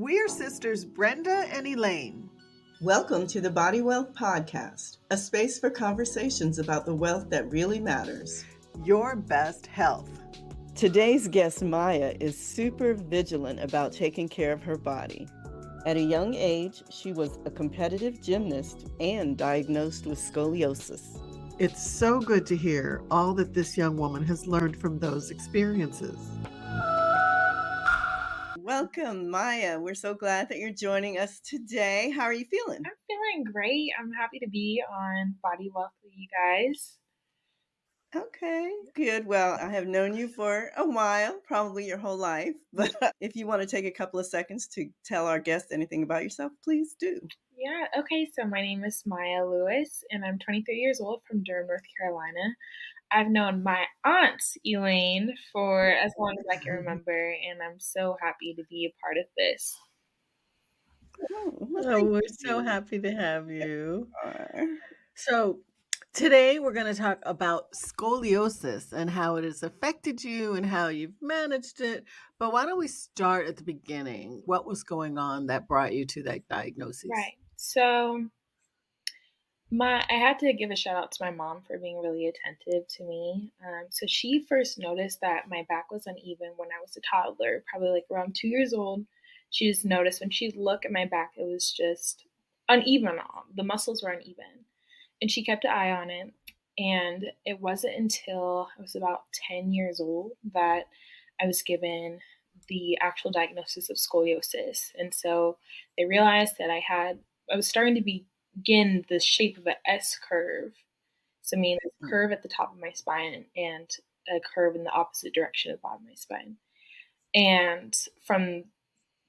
We're sisters Brenda and Elaine. Welcome to the Body Wealth Podcast, a space for conversations about the wealth that really matters. Your best health. Today's guest, Maya, is super vigilant about taking care of her body. At a young age, she was a competitive gymnast and diagnosed with scoliosis. It's so good to hear all that this young woman has learned from those experiences. Welcome, Maya. We're so glad that you're joining us today. How are you feeling? I'm feeling great. I'm happy to be on Body Wealth with you guys. Okay, good. Well, I have known you for a while, probably your whole life. But if you want to take a couple of seconds to tell our guests anything about yourself, please do. Yeah, okay, so my name is Maya Lewis, and I'm 23 years old from Durham, North Carolina. I've known my aunt, Elaine, for as long as I can remember, and I'm so happy to be a part of this. We're so happy to have you. So today we're going to talk about scoliosis and how it has affected you and how you've managed it. But why don't we start at the beginning? What was going on that brought you to that diagnosis? Right. So I had to give a shout out to my mom for being really attentive to me. So she first noticed that my back was uneven when I was a toddler, probably like around 2 years old. She just noticed when she'd look at my back, it was just uneven. The muscles were uneven. And she kept an eye on it. And it wasn't until I was about 10 years old that I was given the actual diagnosis of scoliosis. And so they realized that I was starting to begin the shape of an S curve. So I mean, a curve at the top of my spine and a curve in the opposite direction of the bottom of my spine. And from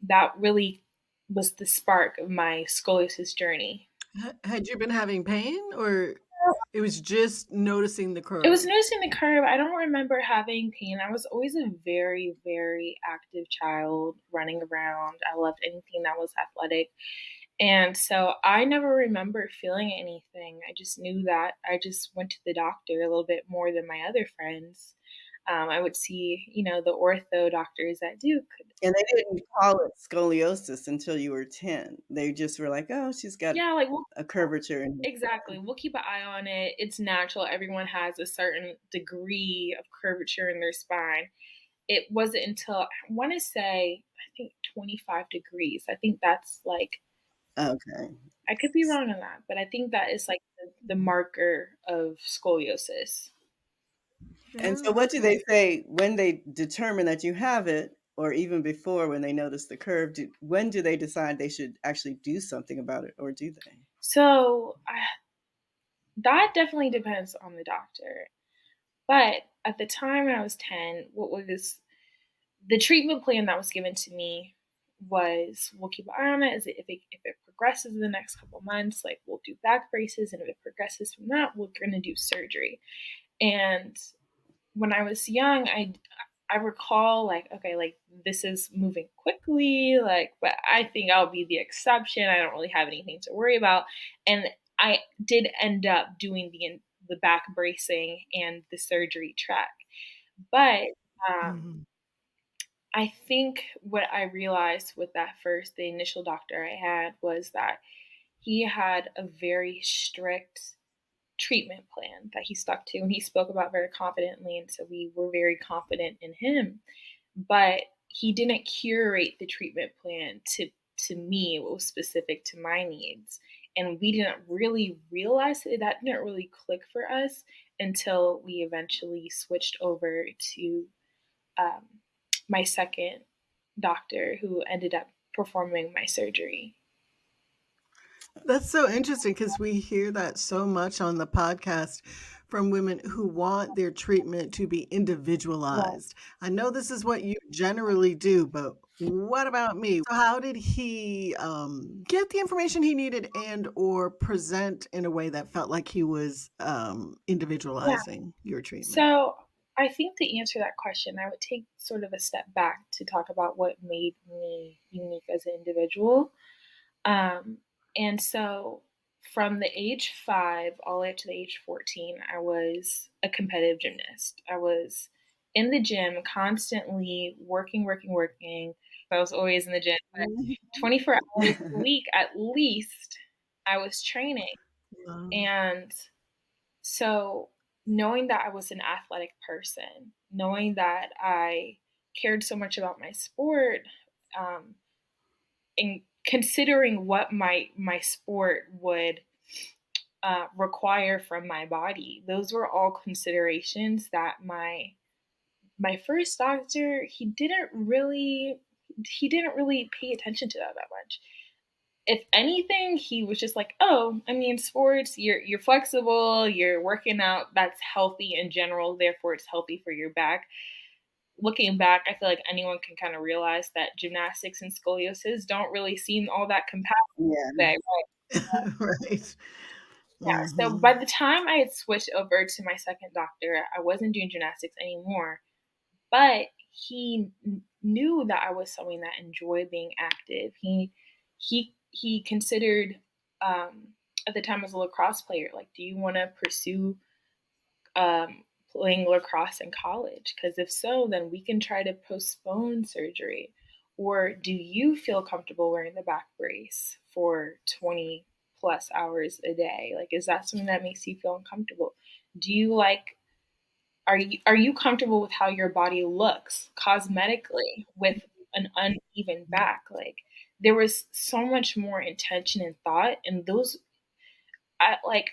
that really was the spark of my scoliosis journey. Had you been having pain or it was just noticing the curve? It was noticing the curve. I don't remember having pain. I was always a very, very active child, running around. I loved anything that was athletic. And so I never remember feeling anything. I just knew that I just went to the doctor a little bit more than my other friends. I would see, the ortho doctors at Duke. And they didn't call it scoliosis until you were 10. They just were like, oh, she's got a curvature. Exactly. We'll keep an eye on it. It's natural. Everyone has a certain degree of curvature in their spine. It wasn't until, I want to say, I think 25 degrees. I think that's like, okay. I could be wrong on that, but I think that is like the marker of scoliosis. And so what do they say when they determine that you have it, or even before when they notice the curve? When do they decide they should actually do something about it, or do they? So that definitely depends on the doctor. But at the time when I was 10, what was the treatment plan that was given to me was, we'll keep an eye on it. If it progresses in the next couple of months, like we'll do back braces, and if it progresses from that, we're going to do surgery. And when I was young, I recall like, okay, like this is moving quickly, like, but I think I'll be the exception. I don't really have anything to worry about. And I did end up doing the back bracing and the surgery track. But I think what I realized with the initial doctor I had was that he had a very strict treatment plan that he stuck to, and he spoke about very confidently, and so we were very confident in him. But he didn't curate the treatment plan to me, what was specific to my needs. And we didn't really realize that didn't really click for us until we eventually switched over to my second doctor, who ended up performing my surgery. That's so interesting because we hear that so much on the podcast from women who want their treatment to be individualized. I know this is what you generally do, but what about me? So how did he get the information he needed and or present in a way that felt like he was individualizing your treatment? So I think to answer that question, I would take sort of a step back to talk about what made me unique as an individual. And so from the age 5 all the way up to the age 14, I was a competitive gymnast. I was in the gym constantly working, I was always in the gym, but Mhm. 24 hours a week at least, I was training. Wow. And so knowing that I was an athletic person, knowing that I cared so much about my sport, um, and considering what my sport would require from my body, those were all considerations that my first doctor he didn't really pay attention to that much. If anything, he was just like, "Oh, I mean, sports, you're flexible, you're working out, that's healthy in general, therefore it's healthy for your back." Looking back, I feel like anyone can kind of realize that gymnastics and scoliosis don't really seem all that compatible Yeah. today, right? Right. Yeah. So by Mhm. the time I had switched over to my second doctor, I wasn't doing gymnastics anymore. But he knew that I was someone that enjoyed being active. He considered, at the time I was a lacrosse player, like, do you want to pursue playing lacrosse in college? Because if so, then we can try to postpone surgery. Or do you feel comfortable wearing the back brace for 20 plus hours a day? Like, is that something that makes you feel uncomfortable? Do you like are you comfortable with how your body looks cosmetically with an uneven back? Like, there was so much more intention and thought, and those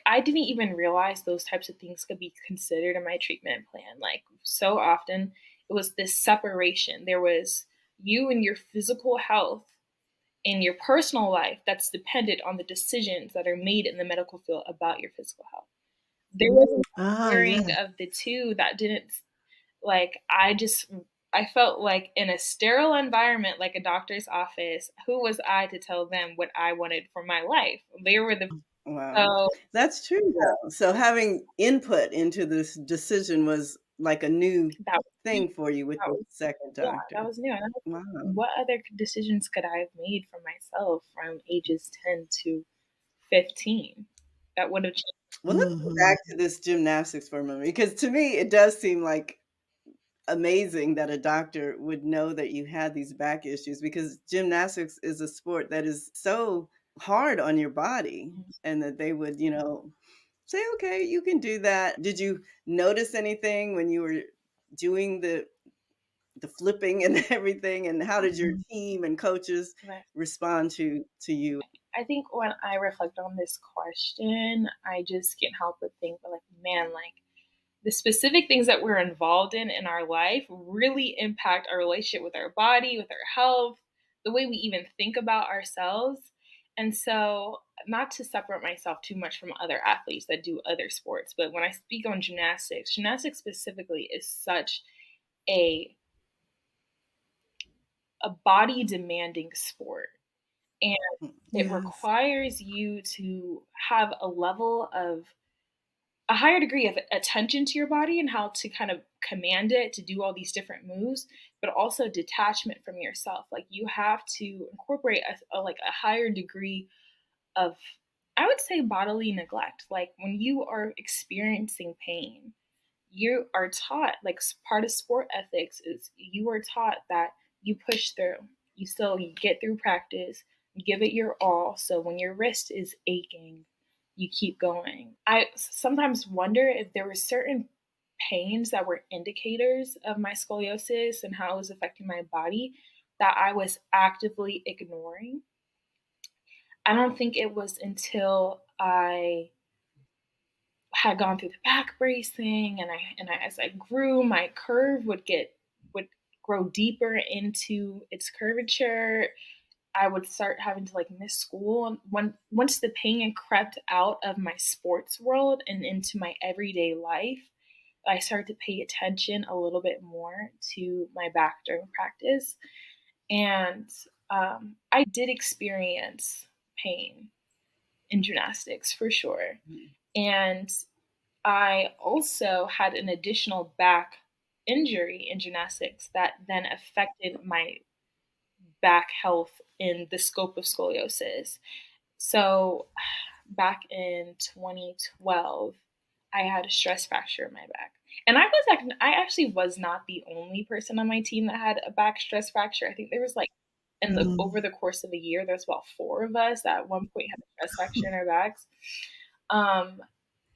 I didn't even realize those types of things could be considered in my treatment plan. Like, so often it was this separation. There was you and your physical health in your personal life that's dependent on the decisions that are made in the medical field about your physical health. There was a Ah, pairing yeah. of the two that didn't like, I felt like in a sterile environment, like a doctor's office, who was I to tell them what I wanted for my life? They were the Wow. so That's true, though. So having input into this decision was like a new that was new. thing for you with That the was second Yeah, that doctor. was new. And I was like, Wow. what other decisions could I have made for myself from ages 10 to 15 that would have changed? Well, let's go Mhm. back to this gymnastics for a moment because to me, it does seem like amazing that a doctor would know that you had these back issues because gymnastics is a sport that is so hard on your body and that they would, say, "Okay, you can do that." Did you notice anything when you were doing the flipping and everything, and how did your Mhm. team and coaches Right. respond to you? I think when I reflect on this question, I just can't help but think, like, man, like, the specific things that we're involved in our life really impact our relationship with our body, with our health, the way we even think about ourselves. And so, not to separate myself too much from other athletes that do other sports, but when I speak on gymnastics, gymnastics specifically is such a a body demanding sport. And Mm, it Yes. requires you to have a higher degree of attention to your body and how to kind of command it to do all these different moves, but also detachment from yourself. Like, you have to incorporate a higher degree of, I would say, bodily neglect. Like, when you are experiencing pain, you are taught, like, part of sport ethics is you are taught that you push through, you get through practice, you give it your all, so when your wrist is aching, you keep going. I sometimes wonder if there were certain pains that were indicators of my scoliosis and how it was affecting my body that I was actively ignoring. I don't think it was until I had gone through the back bracing and as I grew, my curve would grow deeper into its curvature. I would start having to, like, miss school. And once the pain crept out of my sports world and into my everyday life, I started to pay attention a little bit more to my back during practice. And I did experience pain in gymnastics for sure. mm, And I also had an additional back injury in gymnastics that then affected my back health in the scope of scoliosis. So, back in 2012, I had a stress fracture in my back. And I actually was not the only person on my team that had a back stress fracture. I think there was like And Mhm. over the course of a year, there's about 4 of us that at one point had a stress fracture in our backs. Um,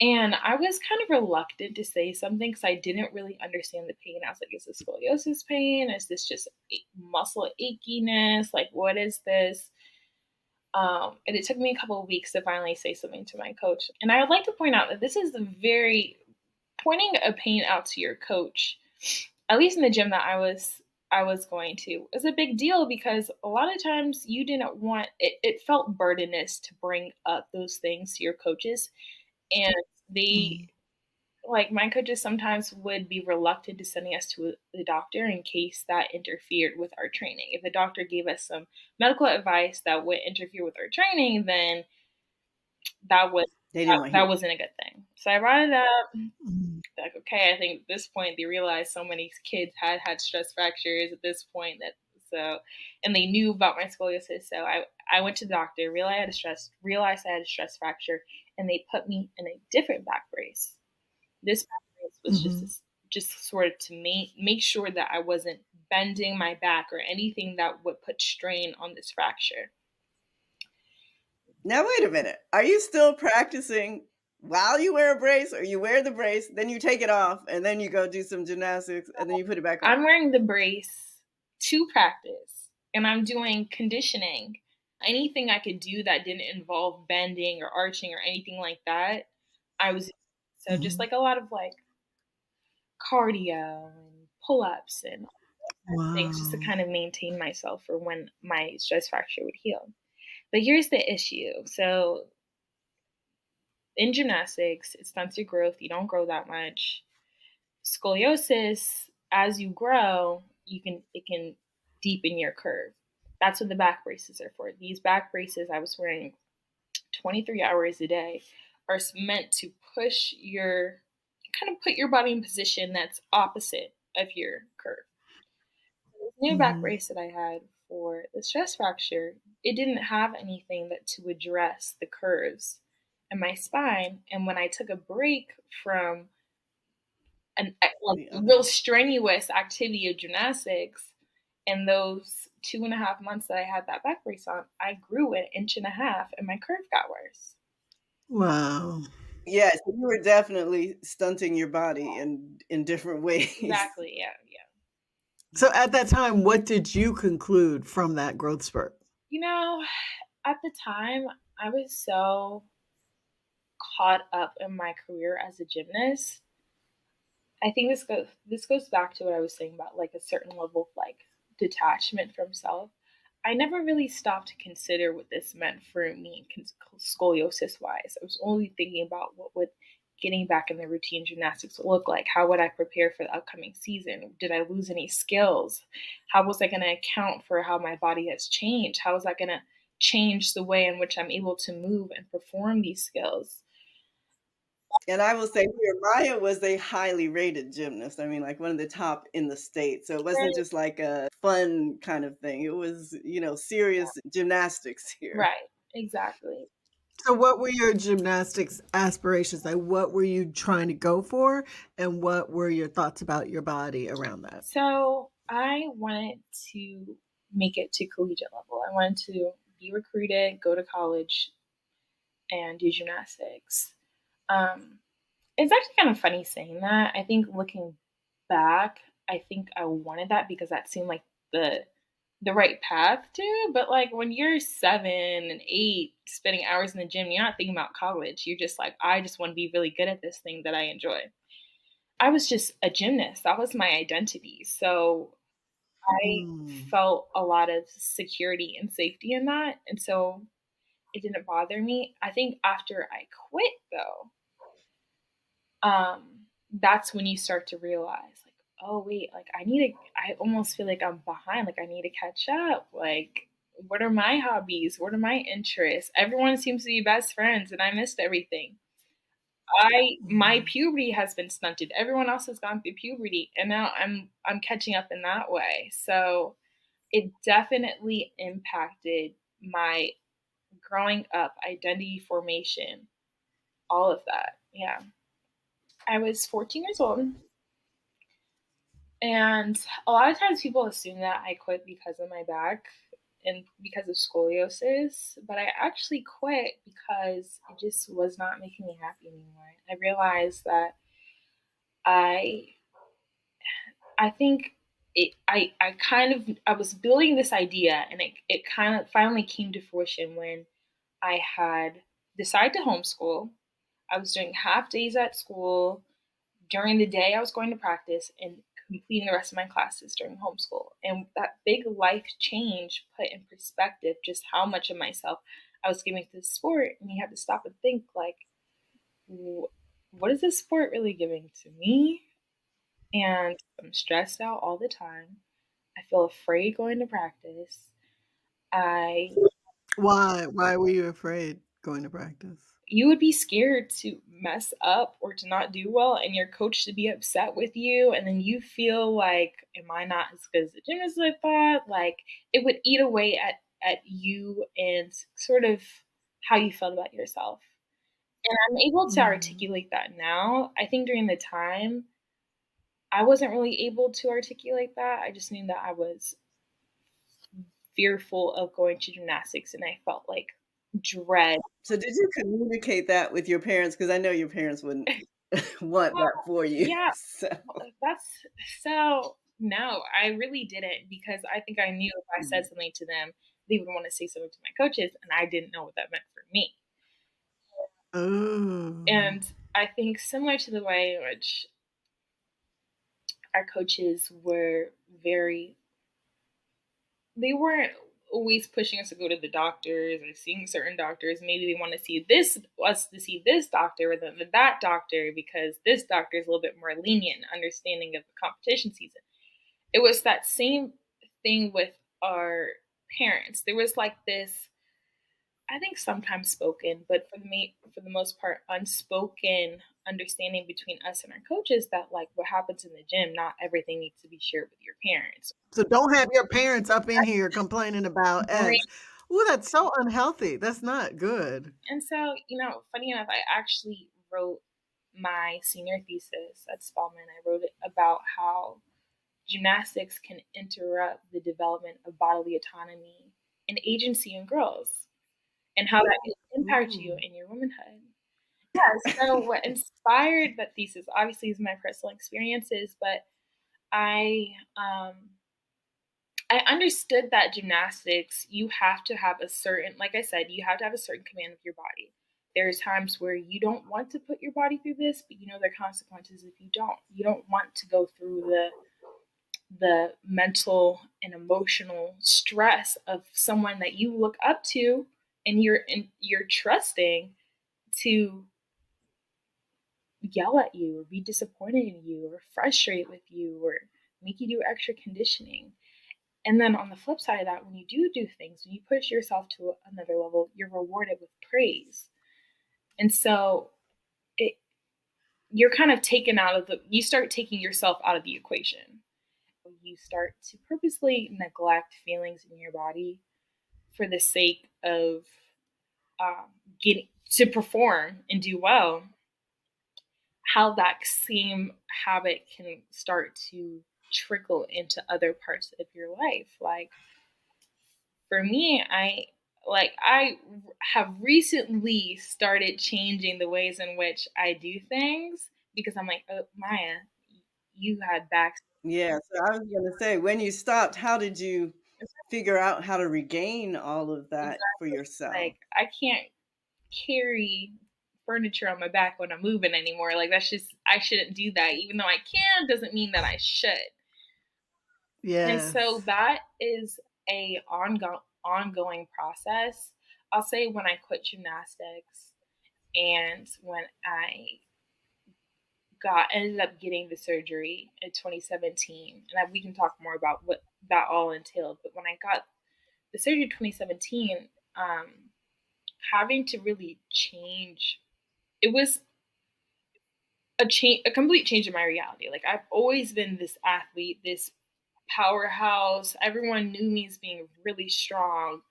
and I was kind of reluctant to say something because I didn't really understand the pain. I was like, "Is this scoliosis pain? Is this just muscle achiness? Like, what is this?" And it took me a couple of weeks to finally say something to my coach. And I would like to point out that this is very pointing a pain out to your coach, at least in the gym that I was going to, is a big deal because a lot of times you didn't want it. It felt burdenous to bring up those things to your coaches, and they Mhm. like my coaches sometimes would be reluctant to sending us to the doctor in case that interfered with our training. If the doctor gave us some medical advice that would interfere with our training, then that was They didn't want to that hear. wasn't a good thing. So I brought it up. Mhm. Like, okay, I think at this point they realized so many kids had stress fractures at this point that so, and they knew about my scoliosis. So I went to the doctor, realized I had a stress fracture, and they put me in a different back brace. This back brace was just Mhm. this, just sort of to make sure that I wasn't bending my back or anything that would put strain on this fracture. Now wait a minute. Are you still practicing while you wear a brace, or you wear the brace, then you take it off, and then you go do some gymnastics, and then you put it back on? I'm wearing the brace to practice and I'm doing conditioning. Anything I could do that didn't involve bending or arching or anything like that, I was so just Mhm. like a lot of like cardio and pull-ups and things just to Wow. kind of maintain myself for when my stress fracture would heal. But here's the issue. So in gymnastics, it stunts your growth. You don't grow that much. Scoliosis, as you grow, it can deepen your curve. That's what the back braces are for. These back braces I was wearing 23 hours a day are meant to push your kind of put your body in position that's opposite of your curve. This new back Mhm. brace that I had for the stress fracture, it didn't have anything that to address the curves in my spine. And when I took a break from an like Yeah. real strenuous activity of gymnastics, in those 2.5 months that I had that back brace on, I grew an inch and a half and my curve got worse. Wow. Yeah, so you were definitely stunting your body in different ways. Exactly. Yeah. Yeah. So at that time, what did you conclude from that growth spurt? You know, at the time, I was so caught up in my career as a gymnast. I think this goes back to what I was saying about like a certain level of like detachment from self. I never really stopped to consider what this meant for me scoliosis wise. I was only thinking about what would getting back in the routine gymnastics look like. How would I prepare for the upcoming season? Did I lose any skills? How was I going to account for how my body has changed? How is that going to change the way in which I'm able to move and perform these skills? And I will say here, Maya was a highly rated gymnast. I mean, like one of the top in the state. So it wasn't Right. just like a fun kind of thing. It was, serious gymnastics here. Right. Exactly. So what were your gymnastics aspirations? Like, what were you trying to go for, and what were your thoughts about your body around that? So I wanted to make it to collegiate level. I wanted to be recruited, go to college, and do gymnastics. Um, it's actually kind of funny saying that. I think looking back, I think I wanted that because that seemed like the right path to. But like when you're 7 and 8, spending hours in the gym, you're not thinking about college. You're just like, I just want to be really good at this thing that I enjoy. I was just a gymnast. That was my identity. So I Mm. felt a lot of security and safety in that, and so it didn't bother me. I think after I quit though, that's when you start to realize like, oh wait, like I almost feel like I'm behind, like I need to catch up. Like what are my hobbies? What are my interests? Everyone seems to be best friends and I missed everything. I my Mhm. puberty has been stunted. Everyone else has gone through puberty and now I'm catching up in that way. So it definitely impacted my growing up, identity formation, all of that. Yeah. I was 14 years old, and a lot of times people assume that I quit because of my back. and because of scoliosis, but I actually quit because it just was not making me happy anymore. I realized that I I think I kind of I was building this idea, and it kind of finally came to fruition when I had decided to homeschool. I was doing half days at school. During the day, I was going to practice and completing the rest of my classes during homeschool. And that big life change put in perspective just how much of myself I was giving to the sport. And you have to stop and think, like, what is this sport really giving to me? And I'm stressed out all the time. I feel afraid going to practice. I Why were you afraid going to practice? You would be scared to mess up or to not do well and your coach to be upset with you, and then you feel like, am I not as good as the gymnast as I thought? Like, it would eat away at you and sort of how you felt about yourself. And I'm able to Mm. articulate that now. I think during the time I wasn't really able to articulate that. I just knew that I was fearful of going to gymnastics, and I felt like dread. So did you communicate that with your parents? Because I know your parents wouldn't want Well, that for you. yeah, So that's so no, I really didn't, because I think I knew if I said mhm. something to them, they would want to say something to my coaches, and I didn't know what that meant for me. Oh. And I think similar to the way in which our coaches were very, they weren't always pushing us to go to the doctors or seeing certain doctors. Maybe they want to see this us to see this doctor rather than that doctor because this doctor is a little bit more lenient and understanding of the competition season. It was that same thing with our parents. There was like this, I think sometimes spoken, but for the most part, unspoken understanding between us and our coaches that, like, what happens in the gym, not everything needs to be shared with your parents. So don't have your parents up in here complaining about Right. X. Ooh, that's so unhealthy. That's not good. And so, funny enough, I actually wrote my senior thesis at Spelman. I wrote it about how gymnastics can interrupt the development of bodily autonomy and agency in girls, and how that can impact you Ooh. in your womanhood. Yeah, so what inspired that thesis obviously is my personal experiences, but I um I understood that gymnastics, you have to have a certain, like I said, you have to have a certain command of your body. There's times where you don't want to put your body through this, but you know there are consequences if you don't. You don't want to go through the mental and emotional stress of someone that you look up to and you're trusting to yell at you or be disappointed in you or frustrate with you or make you do extra conditioning. And then on the flip side of that, when you do things, when you push yourself to another level, you're rewarded with praise. And so it you're kind of taken out of you start taking yourself out of the equation. You start to purposely neglect feelings in your body for the sake of um, getting to perform and do well. How that same habit can start to trickle into other parts of your life. Like, for me, I have recently started changing the ways in which I do things because I'm like, oh, Maya, you had back. Yeah, so I was gonna say, when you stopped, how did you figure out how to regain all of that for Exactly. yourself? Like, I can't carry furniture on my back when I'm moving anymore. Like, that's just, I shouldn't do that. Even though I can, doesn't mean that I should. And so Yes. that is a ongoing process. I'll say when I quit gymnastics and when I got ended up getting the surgery in 2017, and we can talk more about what that all entailed. But when I got the surgery in 2017, having to really change, it was a complete change in my reality. Like, I've always been this athlete, this powerhouse. Everyone knew me as being really strong,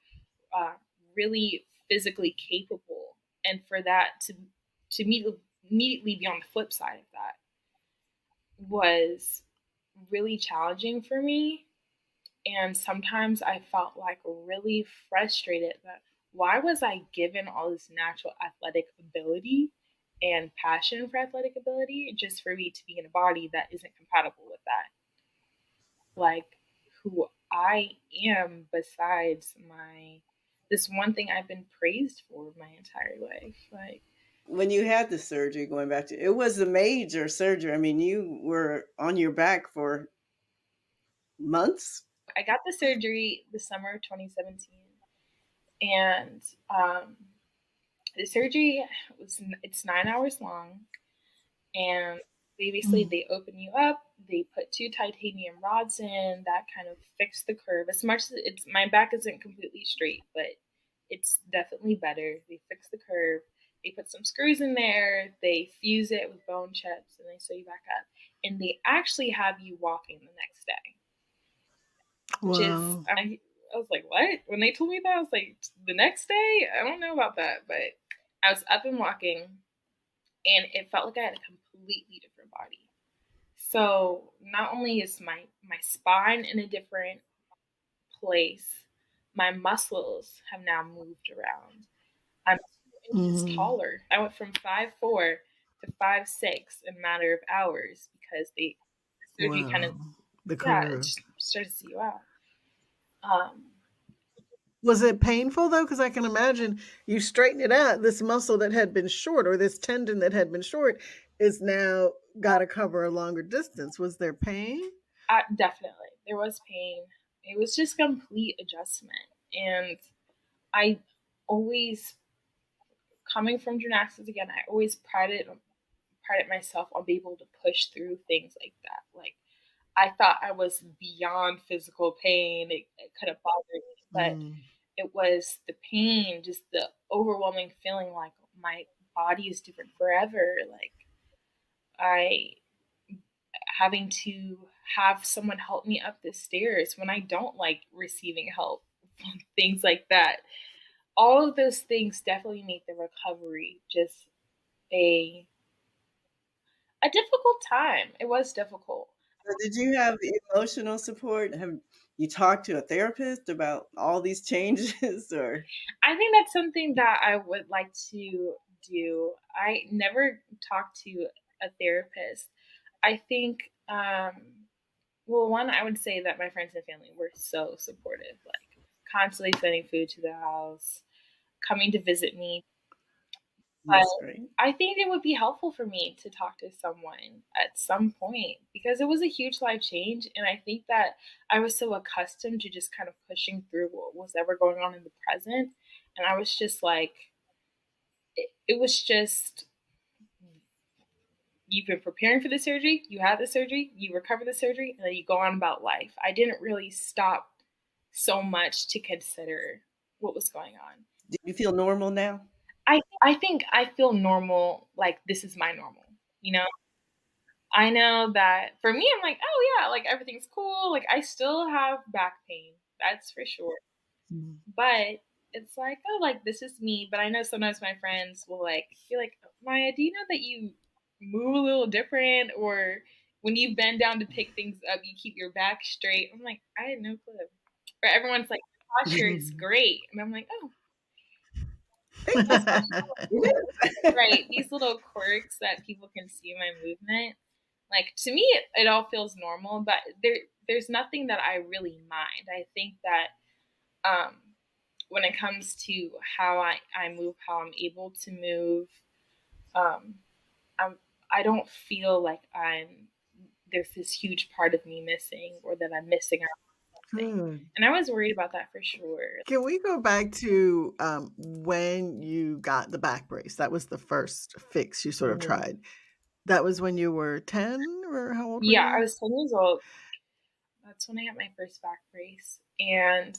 uh, really physically capable, and for that to immediately be on the flip side of that was really challenging for me. And sometimes I felt like really frustrated that why was I given all this natural athletic ability and passion for athletic ability just for me to be in a body that isn't compatible with that? Like who I am besides my this one thing I've been praised for my entire life. Like When you had the surgery, going back to it was a major surgery. I mean, you were on your back for months. I got the surgery the summer of 2017, and the surgery it's 9 hours long, and Mm. they open you up. They put two titanium rods in that kind of fix the curve. As much as it's my back isn't completely straight, but it's definitely better. They fix the curve. They put some screws in there. They fuse it with bone chips, and they sew you back up. And they actually have you walking the next day, which is Wow. I was like, what? When they told me that, I was like, the next day? I don't know about that, but I was up and walking, and it felt like I had a completely different body. So not only is my spine in a different place, my muscles have now moved around. I'm 2 inches Mhm. taller. I went from 5'4" to 5'6" in a matter of hours because the surgery kind of Wow. The yeah, it curve. just started to see you out. Um, Was it painful though? Because I can imagine you straighten it out, this muscle that had been short or this tendon that had been short is now gotta cover a longer distance. Was there pain? Definitely, there was pain. It was just complete adjustment, and I always coming from gymnastics again. I always prided myself on being able to push through things like that. Like I thought I was beyond physical pain. It could have bothered me, but Mm. it was the pain, just the overwhelming feeling like my body is different forever. Like I having to have someone help me up the stairs when I don't like receiving help, things like that. All of those things definitely make the recovery just a a difficult time. It was difficult. So did you have emotional support? Have you talked to a therapist about all these changes or I think that's something that I would like to do. I never talked to a therapist. I think, well, one, I would say that my friends and family were so supportive, like constantly sending food to the house, coming to visit me. But that's great. I think it would be helpful for me to talk to someone at some point because it was a huge life change. And I think that I was so accustomed to just kind of pushing through what was ever going on in the present. And I was just like, it was just, you've been preparing for the surgery, you had the surgery, you recover the surgery, and then you go on about life. I didn't really stop so much to consider what was going on. Do you feel normal now? I think I feel normal, like this is my normal. You know, I know that for me, I'm like, oh yeah, like everything's cool. Like I still have back pain, that's for sure. Mhm. But it's like, oh, like this is me. But I know sometimes my friends will like be like, Maya, do you know that you move a little different, or when you bend down to pick things up, you keep your back straight? I'm like, I had no clue. Or everyone's like, your posture is great, and I'm like, oh, Thank you. that's It actually is. right. These little quirks that people can see in my movement, like to me, it all feels normal. But there's nothing that I really mind. I think that um, when it comes to how I move, how I'm able to move, um, I'm I don't feel like there's this huge part of me missing or that I'm missing out on something. Good. And I was worried about that for sure. Can we go back to, when you got the back brace? That was the first fix you sort of Mhm. tried. That was when you were 10, or how old were Yeah, I you? was 10 years old. That's when I got my first back brace. And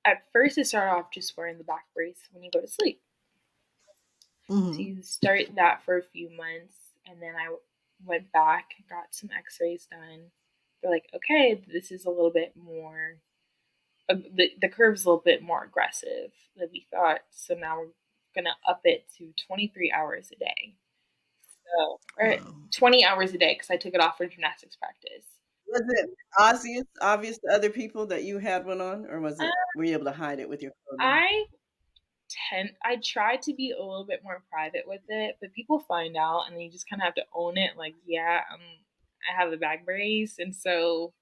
at first, it started off just wearing the back brace when you go to sleep. So Mhm. you start that for a few months, and then I went back and got some X-rays done. They're like, okay, this is a little bit more. The curve's a little bit more aggressive than we thought. So now we're gonna up it to 23 hours a day. So or Wow. 20 hours a day because I took it off for gymnastics practice. Was it obvious to other people that you had one on, or was Uh, it were you able to hide it with your clothing? I I try to be a little bit more private with it, but people find out and then you just kinda have to own it, like, "Yeah, I have a back brace," and so,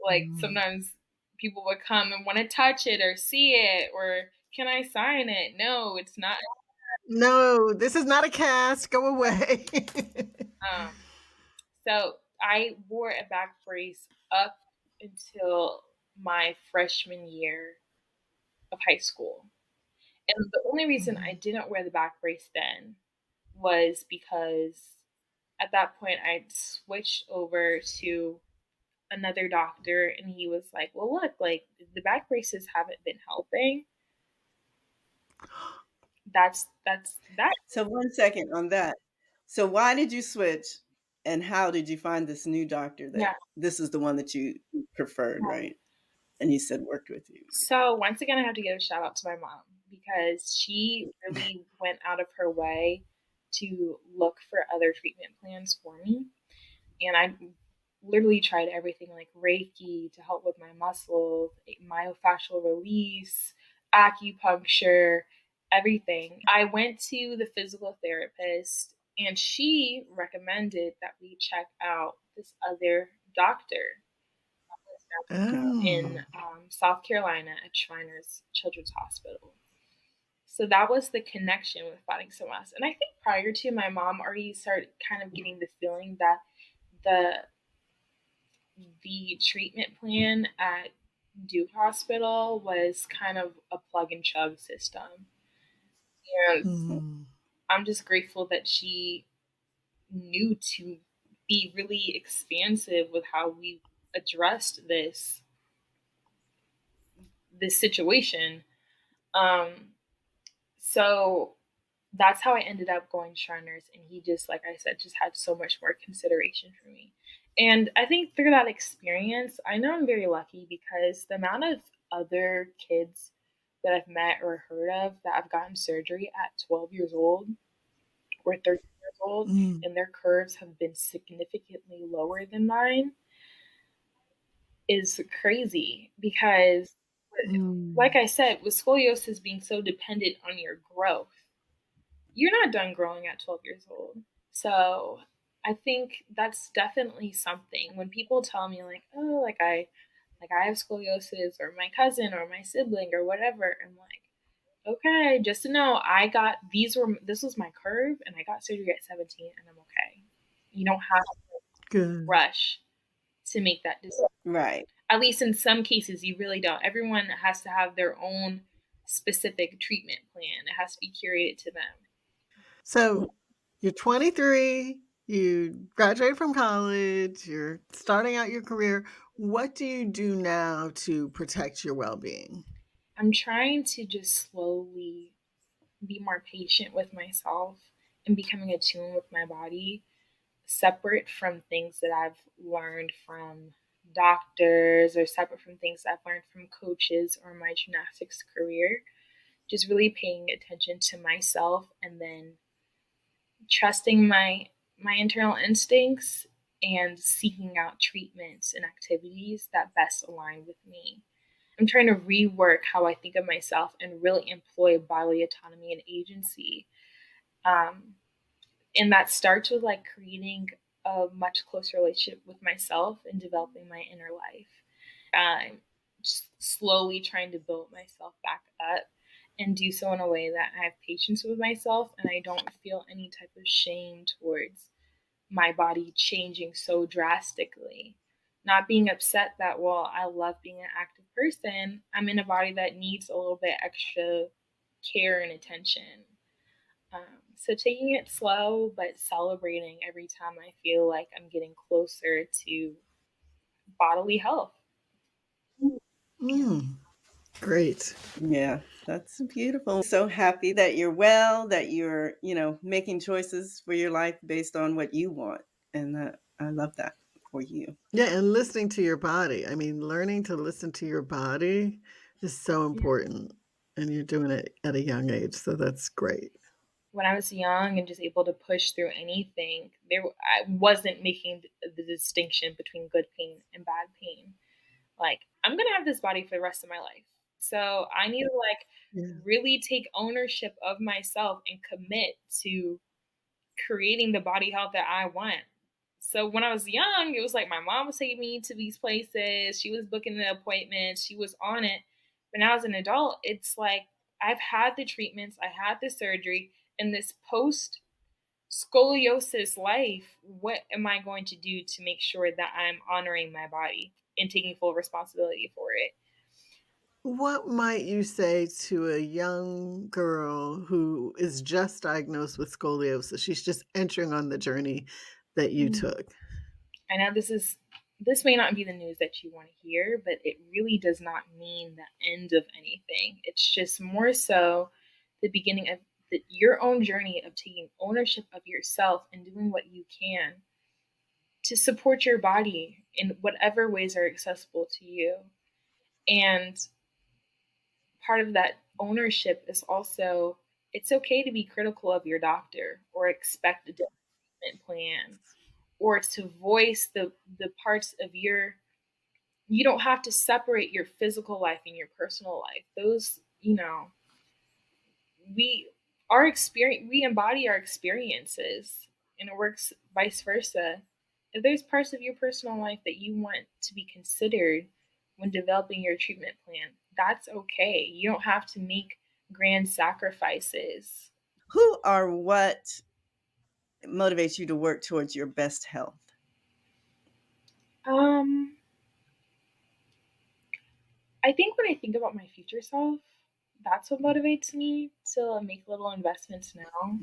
like, Mm. sometimes people would come and wanna touch it or see it or, "Can I sign it?" "No, it's not." No, this is not a cast, go away. Um, so I wore a back brace up until my freshman year of high school, and the only reason I Mhm. didn't wear the back brace then was because at that point I'd switched over to another doctor and he was like, "Well, look, like the back braces haven't been helping. That's that." So 1 second on that. So why did you switch, and how did you find this new doctor that Yeah. this is the one that you preferred, right? And you said worked with you. So once again, I have to give a shout out to my mom because she really went out of her way to look for other treatment plans for me. And I literally tried everything like Reiki to help with my muscles, myofascial release, acupuncture, everything. I went to the physical therapist and she recommended that we check out this other doctor in Oh. South Carolina at Shriners Children's Hospital. So that was the connection with Fighting Somas. And I think prior to my mom already started kind of getting the feeling that the the treatment plan at Duke Hospital was kind of a plug and chug system. And Mm. I'm just grateful that she knew to be really expansive with how we addressed this situation. Um, so that's how I ended up going to Shriners, and he just, like I said, just had so much more consideration for me. And I think through that experience, I know I'm very lucky because the amount of other kids that I've met or heard of that have gotten surgery at 12 years old or 13 years old, Mm. and their curves have been significantly lower than mine is crazy because, like Mm. I said, with scoliosis being so dependent on your growth, you're not done growing at 12 years old. So I think that's definitely something when people tell me like, oh, like I have scoliosis or my cousin or my sibling or whatever. I'm like, okay, just to know this was my curve and I got surgery at 17 and I'm okay. You don't have to Good. rush to make that decision. Right. At least in some cases you really don't. Everyone has to have their own specific treatment plan. It has to be curated to them. So you're 23, you graduated from college, you're starting out your career. What do you do now to protect your well-being? I'm trying to just slowly be more patient with myself and becoming attuned with my body, separate from things that I've learned from doctors or separate from things I've learned from coaches or my gymnastics career. Just really paying attention to myself and then trusting my internal instincts and seeking out treatments and activities that best align with me. I'm trying to rework how I think of myself and really employ bodily autonomy and agency. Um, and that starts with like creating a much closer relationship with myself and developing my inner life. I'm just slowly trying to build myself back up and do so in a way that I have patience with myself and I don't feel any type of shame towards my body changing so drastically. Not being upset that, well, I love being an active person. I'm in a body that needs a little bit extra care and attention. So taking it slow, but celebrating every time I feel like I'm getting closer to bodily health. Mm, great. Yeah, that's beautiful. So happy that you're well, that you're, making choices for your life based on what you want. And I love that for you. Yeah, and listening to your body. I mean, learning to listen to your body is so Yeah. important, and you're doing it at a young age, so that's great. when I was young and just able to push through anything, I wasn't making the distinction between good pain and bad pain. Like, I'm gonna have this body for the rest of my life, so I need to like Yeah. really take ownership of myself and commit to creating the body health that I want. So when I was young, it was like my mom was taking me to these places. She was booking the appointments. She was on it. But now as an adult, it's like I've had the treatments, I had the surgery, and this post scoliosis life, what am I going to do to make sure that I'm honoring my body and taking full responsibility for it? What might you say to a young girl who is just diagnosed with scoliosis? She's just entering on the journey that you Mm. took. I know this may not be the news that you want to hear, but it really does not mean the end of anything. It's just more so the beginning of your own journey of taking ownership of yourself and doing what you can to support your body in whatever ways are accessible to you. And part of that ownership is also it's okay to be critical of your doctor or expect a different treatment plan or to voice the parts of your you don't have to separate your physical life and your personal life. Those, we our experience we embody our experiences and it works vice versa. If there's parts of your personal life that you want to be considered when developing your treatment plan, that's okay. You don't have to make grand sacrifices. Who or what motivates you to work towards your best health? Um, I think when I think about my future self, that's what motivates me to make little investments now.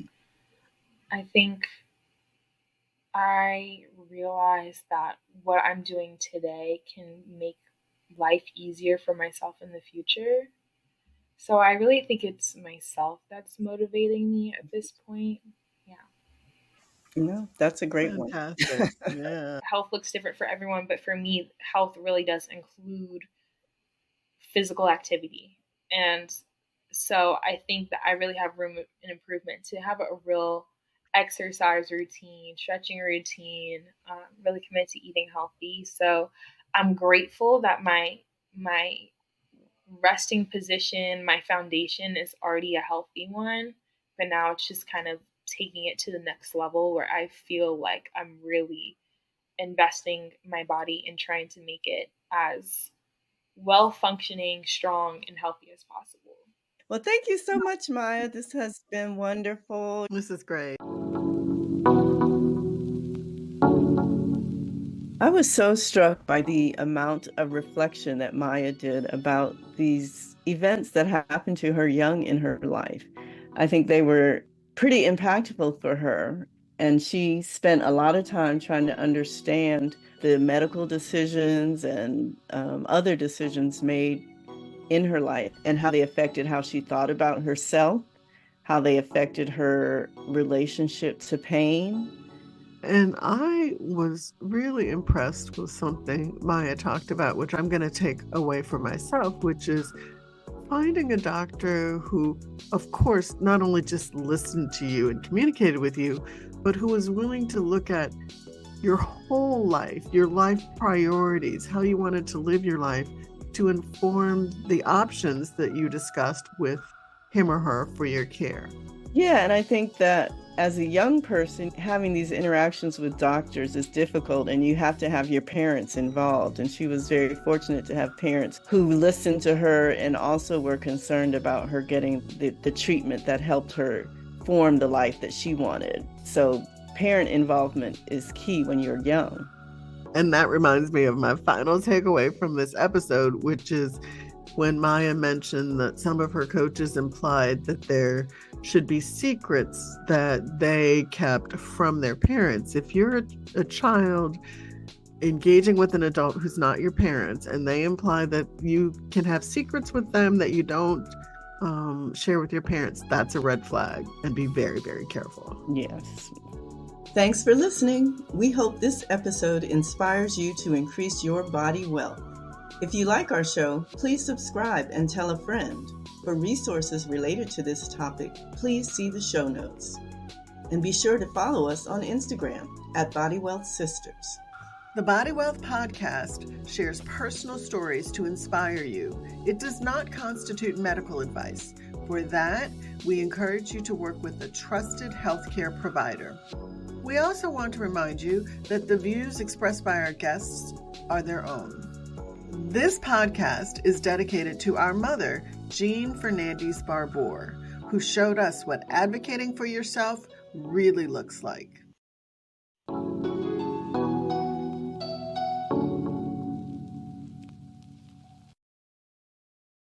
I think I realize that what I'm doing today can make life easier for myself in the future. So I really think it's myself that's motivating me at this point. Yeah. No, that's a great one. Fantastic. Yeah. Health looks different for everyone, but for me, health really does include physical activity. And so I think that I really have room in improvement to have a real exercise routine, stretching routine, really commit to eating healthy. So I'm grateful that my resting position, my foundation is already a healthy one, but now it's just kind of taking it to the next level where I feel like I'm really investing my body and trying to make it as well functioning, strong, and healthy as possible. Well, thank you so much, Maya. This has been wonderful. This is great. I was so struck by the amount of reflection that Maya did about these events that happened to her young in her life. I think they were pretty impactful for her. And she spent a lot of time trying to understand the medical decisions and other decisions made in her life and how they affected how she thought about herself, how they affected her relationship to pain. And I was really impressed with something Maya talked about, which I'm going to take away for myself, which is finding a doctor who, of course, not only just listened to you and communicated with you, but who was willing to look at your whole life, your life priorities, how you wanted to live your life to inform the options that you discussed with him or her for your care. Yeah, and I think that as a young person, having these interactions with doctors is difficult, and you have to have your parents involved. And she was very fortunate to have parents who listened to her and also were concerned about her getting the treatment that helped her form the life that she wanted. So parent involvement is key when you're young. And that reminds me of my final takeaway from this episode, which is when Maya mentioned that some of her coaches implied that there should be secrets that they kept from their parents. If you're a child engaging with an adult who's not your parents, and they imply that you can have secrets with them that you don't share with your parents, that's a red flag, and be very, very careful. Yes. Thanks for listening. We hope this episode inspires you to increase your body wealth. If you like our show, please subscribe and tell a friend. For resources related to this topic, please see the show notes. And be sure to follow us on Instagram at Body Wealth Sisters. The Body Wealth podcast shares personal stories to inspire you. It does not constitute medical advice. For that, we encourage you to work with a trusted healthcare provider. We also want to remind you that the views expressed by our guests are their own. This podcast is dedicated to our mother, Jean Fernandez Barbour, who showed us what advocating for yourself really looks like.